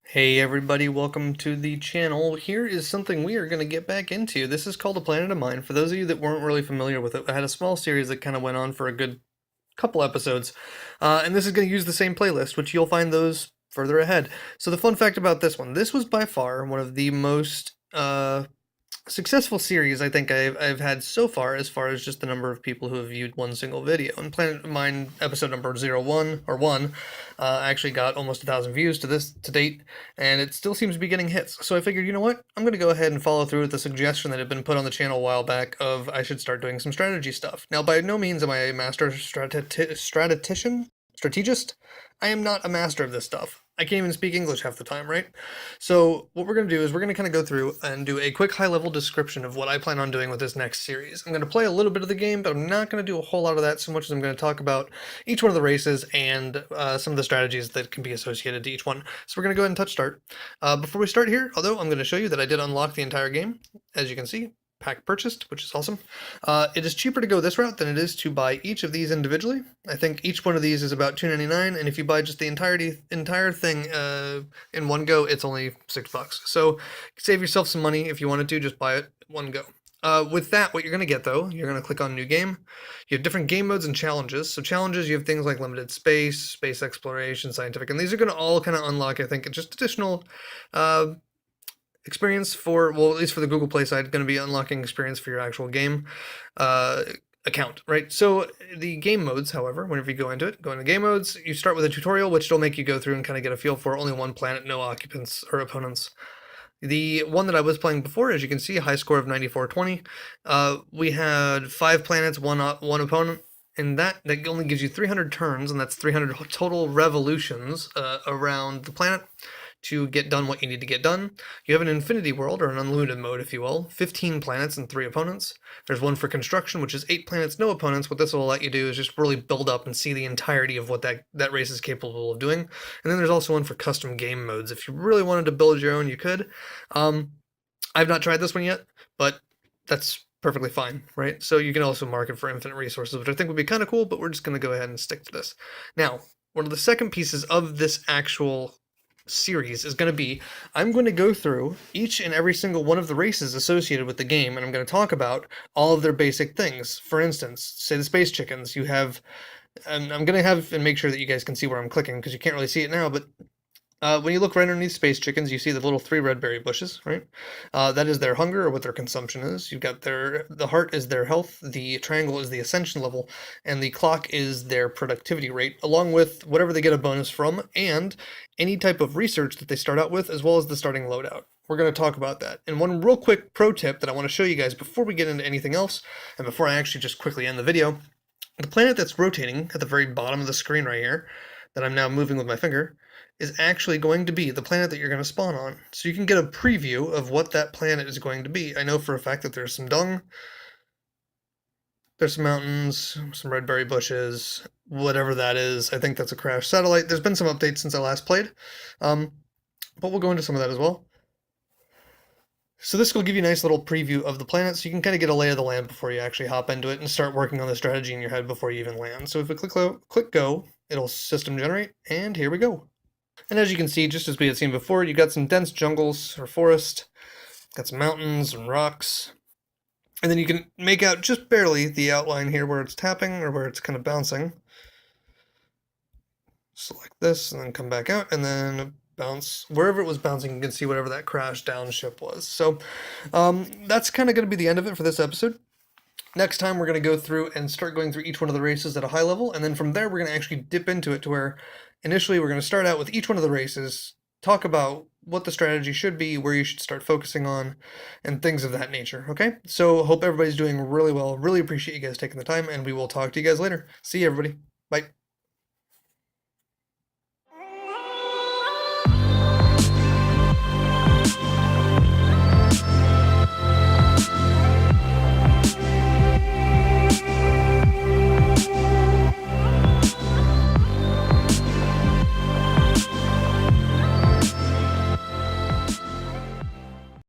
Hey everybody, welcome to the channel. Here is something we are going to get back into. This is called A Planet of Mine. For those of you that weren't really familiar with it, I had a small series that kind of went on for a good couple episodes, and this is going to use the same playlist, which you'll find those further ahead. So the fun fact about this one, this was by far one of the most successful series I think I've had so far, as far as just the number of people who have viewed one single video. And Planet of Mine episode number 1 actually got almost 1,000 views to date, and it still seems to be getting hits. So I figured, you know what, I'm going to go ahead and follow through with the suggestion that had been put on the channel a while back of I should start doing some strategy stuff. Now, by no means am I a master strategist. I am not a master of this stuff. I can't even speak English half the time, right? So what we're going to do is we're going to kind of go through and do a quick high-level description of what I plan on doing with this next series. I'm going to play a little bit of the game, but I'm not going to do a whole lot of that so much as I'm going to talk about each one of the races and some of the strategies that can be associated to each one. So we're going to go ahead and touch start. Before we start here, although I'm going to show you that I did unlock the entire game, as you can see. Pack purchased, which is awesome. It is cheaper to go this route than it is to buy each of these individually. I think each one of these is about $2.99, and if you buy just the entire thing in one go, it's only $6. So save yourself some money if you wanted to. Just buy it one go. With that, what you're going to get, though, you're going to click on New Game. You have different game modes and challenges. So challenges, you have things like limited space, space exploration, scientific, and these are going to all kind of unlock, I think, just additional experience for, well, at least for the Google Play side, going to be unlocking experience for your actual game account, right? So the game modes, however, whenever you go into game modes, you start with a tutorial, which will make you go through and kind of get a feel for only one planet, no occupants or opponents. The one that I was playing before, as you can see, a high score of 9420. We had 5 planets, one opponent, and that only gives you 300 turns, and that's 300 total revolutions around the planet to get done what you need to get done. You have an infinity world, or an unlimited mode, if you will, 15 planets and 3 opponents. There's one for construction, which is 8 planets, no opponents. What this will let you do is just really build up and see the entirety of what that race is capable of doing. And then there's also one for custom game modes. If you really wanted to build your own, you could. I've not tried this one yet, but that's perfectly fine, right? So you can also mark it for infinite resources, which I think would be kind of cool, but we're just going to go ahead and stick to this. Now, one of the second pieces of this actual series is going to be, I'm going to go through each and every single one of the races associated with the game, and I'm going to talk about all of their basic things. For instance, say the space chickens, you have, and I'm going to have, and make sure that you guys can see where I'm clicking, because you can't really see it now, but when you look right underneath space chickens, you see the little 3 red berry bushes, right? That is their hunger, or what their consumption is. You've got the heart is their health, the triangle is the ascension level, and the clock is their productivity rate, along with whatever they get a bonus from, and any type of research that they start out with, as well as the starting loadout. We're going to talk about that. And one real quick pro tip that I want to show you guys before we get into anything else, and before I actually just quickly end the video, the planet that's rotating at the very bottom of the screen right here, that I'm now moving with my finger, is actually going to be the planet that you're going to spawn on. So you can get a preview of what that planet is going to be. I know for a fact that there's some dung, there's some mountains, some red berry bushes, whatever that is. I think that's a crashed satellite. There's been some updates since I last played, but we'll go into some of that as well. So this will give you a nice little preview of the planet, so you can kind of get a lay of the land before you actually hop into it and start working on the strategy in your head before you even land. So if we click go, it'll system generate, and here we go. And as you can see, just as we had seen before, you got some dense jungles or forest, got some mountains and rocks, and then you can make out just barely the outline here where it's tapping or where it's kind of bouncing. Select this and then come back out, and then bounce wherever it was bouncing. You can see whatever that crashed down ship was. So that's kind of going to be the end of it for this episode. Next time we're going to go through and start going through each one of the races at a high level, and then from there we're going to actually dip into it to where initially we're going to start out with each one of the races, talk about what the strategy should be, where you should start focusing on, and things of that nature, okay? So hope everybody's doing really well. Really appreciate you guys taking the time, and we will talk to you guys later. See you, everybody. Bye.